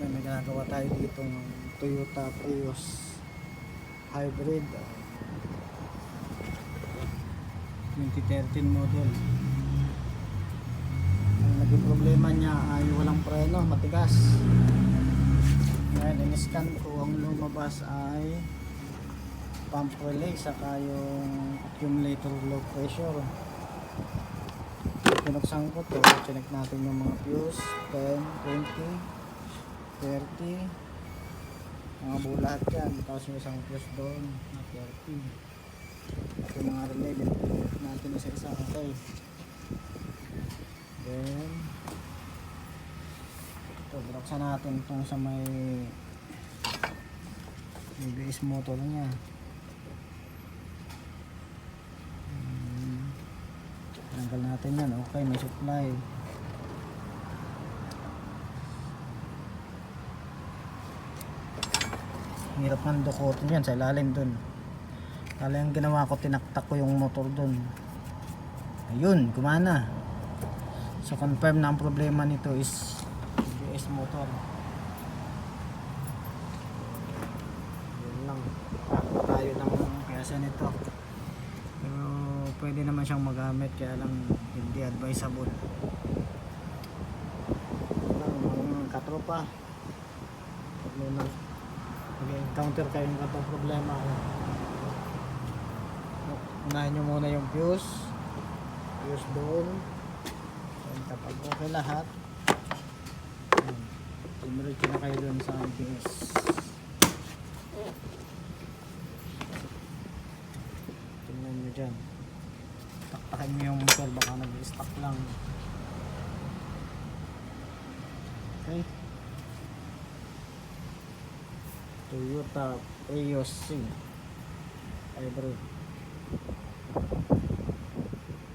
Okay, may ginagawa tayo dito ng Toyota Prius Hybrid 2013 model. Ang naging problema niya ay walang preno, matigas. Ngayon, in-scan ko, ang lumabas ay pump relay saka yung accumulator low pressure. Pinuksan ko to, chinek natin yung mga fuse 10, 20, 30, mga bulat yan. Tapos may isang fuse doon na 30. At yung mga relay din natin isa-isa. Okay, then ito, binuksan natin itong sa may ABS motor nya. Tanggal natin yan. Okay, may supply. Hirap ng dukutin yan sa ilalim dun. Kala yung ginawa ko, tinaktak ko yung motor dun. Ayun, gumana. So confirm na ang problema nito is ABS motor. Yun lang. Tayo ng kayasa nito. Pero pwede naman siyang magamit, kaya lang hindi advisable. Mga katropa, mag-encounter kayo ng katong problema, unahin nyo muna yung fuse doon. And kapag okay lahat, diretso na kayo doon sa ABS. Tingnan nyo dyan, taktakin nyo yung motor, baka nag-stuck lang. Okay, Toyota Prius Hybrid.